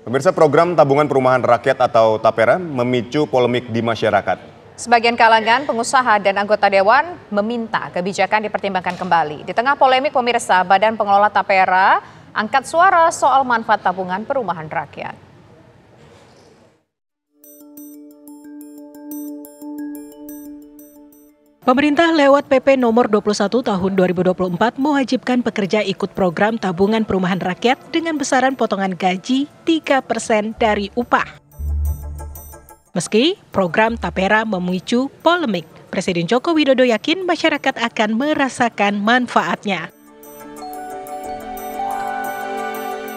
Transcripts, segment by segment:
Pemirsa, program tabungan perumahan rakyat atau TAPERA memicu polemik di masyarakat. Sebagian kalangan, pengusaha dan anggota dewan meminta kebijakan dipertimbangkan kembali. Di tengah polemik, pemirsa, Badan Pengelola TAPERA angkat suara soal manfaat tabungan perumahan rakyat. Pemerintah lewat PP nomor 21 tahun 2024 mewajibkan pekerja ikut program tabungan perumahan rakyat dengan besaran potongan gaji 3% dari upah. Meski program TAPERA memicu polemik, Presiden Joko Widodo yakin masyarakat akan merasakan manfaatnya.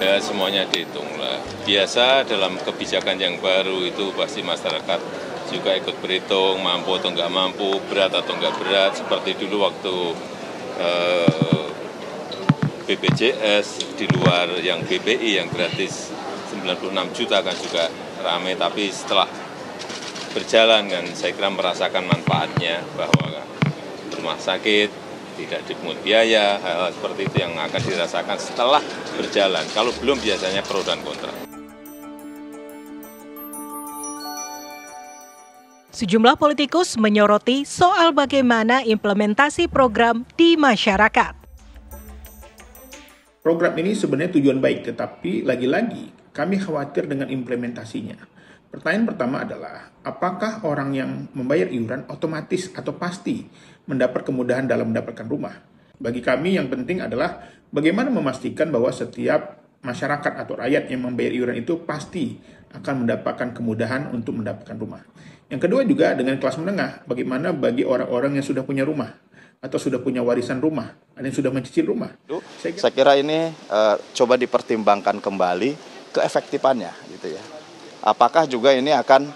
Ya, semuanya dihitung lah. Biasa dalam kebijakan yang baru itu pasti masyarakat juga ikut berhitung, mampu atau nggak mampu, berat atau nggak berat. Seperti dulu waktu BPJS di luar yang BPI yang gratis 96 juta kan juga ramai, tapi setelah berjalan kan saya kira merasakan manfaatnya bahwa rumah sakit tidak dipungut biaya, hal-hal seperti itu yang akan dirasakan setelah berjalan. Kalau belum biasanya pro dan kontra. Sejumlah politikus menyoroti soal bagaimana implementasi program di masyarakat. Program ini sebenarnya tujuan baik, tetapi lagi-lagi kami khawatir dengan implementasinya. Pertanyaan pertama adalah, apakah orang yang membayar iuran otomatis atau pasti mendapat kemudahan dalam mendapatkan rumah? Bagi kami yang penting adalah bagaimana memastikan bahwa setiap masyarakat atau rakyat yang membayar iuran itu pasti akan mendapatkan kemudahan untuk mendapatkan rumah. Yang kedua juga dengan kelas menengah, bagaimana bagi orang-orang yang sudah punya rumah atau sudah punya warisan rumah, ada yang sudah mencicil rumah. Saya kira ini coba dipertimbangkan kembali keefektifannya, gitu ya. Apakah juga ini akan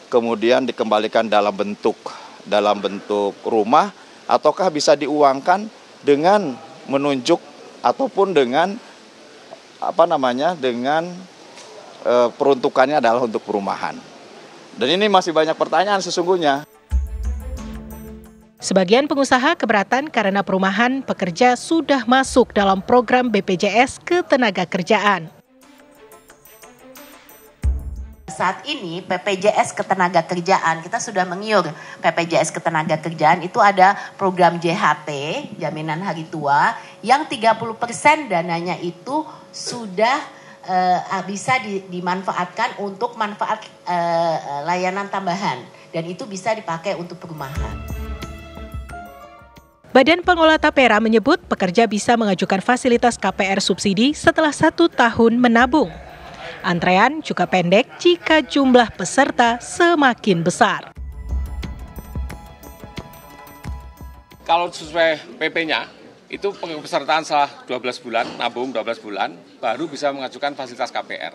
kemudian dikembalikan dalam bentuk rumah, ataukah bisa diuangkan dengan menunjuk ataupun dengan dengan peruntukannya adalah untuk perumahan. Dan ini masih banyak pertanyaan sesungguhnya. Sebagian pengusaha keberatan karena perumahan pekerja sudah masuk dalam program BPJS Ketenagakerjaan. Saat ini BPJS Ketenagakerjaan, kita sudah mengiur BPJS Ketenagakerjaan itu ada program JHT, Jaminan Hari Tua, yang 30% dananya itu sudah bisa dimanfaatkan untuk manfaat layanan tambahan, dan itu bisa dipakai untuk perumahan. Badan Pengelola TAPERA menyebut pekerja bisa mengajukan fasilitas KPR subsidi setelah 1 tahun menabung. Antrean juga pendek jika jumlah peserta semakin besar. Kalau sesuai PP-nya, itu pesertaan setelah 12 bulan, nabung 12 bulan, baru bisa mengajukan fasilitas KPR.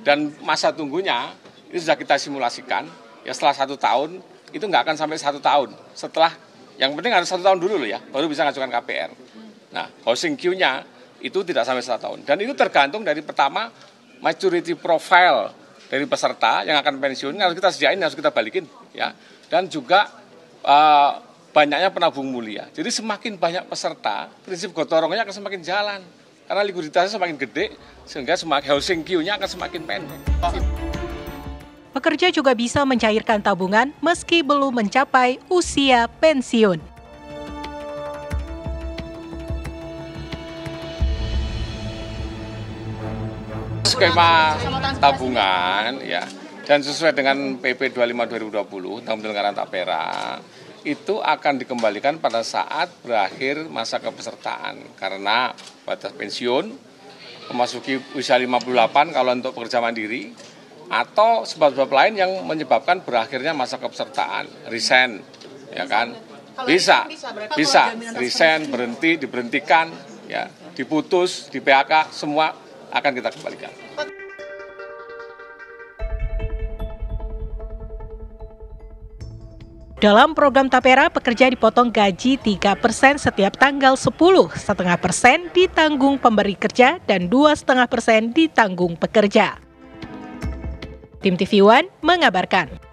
Dan masa tunggunya, itu sudah kita simulasikan, ya setelah 1 tahun, itu nggak akan sampai 1 tahun. Setelah, yang penting harus 1 tahun dulu loh ya, baru bisa mengajukan KPR. Nah, housing queue-nya itu tidak sampai 1 tahun. Dan itu tergantung dari pertama, maturity profile dari peserta yang akan pensiun, harus kita sediain, harus kita balikin. Ya. Dan juga banyaknya penabung mulia. Jadi semakin banyak peserta, prinsip gotong royongnya akan semakin jalan. Karena likuiditasnya semakin gede, sehingga housing queue-nya akan semakin pendek. Pekerja juga bisa mencairkan tabungan meski belum mencapai usia pensiun. Skema tabungan, ya, dan sesuai dengan PP 25/2020 tentang penyelenggaraan TAPERA, itu akan dikembalikan pada saat berakhir masa kepesertaan. Karena batas pensiun, memasuki usia 58 kalau untuk pekerja mandiri, atau sebab-sebab lain yang menyebabkan berakhirnya masa kepesertaan, resign, ya kan? Bisa, resign, berhenti, diberhentikan, ya, diputus, di PHK, semua akan kita kembalikan. Dalam program TAPERA, pekerja dipotong gaji 3% setiap tanggal 10, 0,5% ditanggung pemberi kerja dan 2,5% ditanggung pekerja. Tim TV One mengabarkan.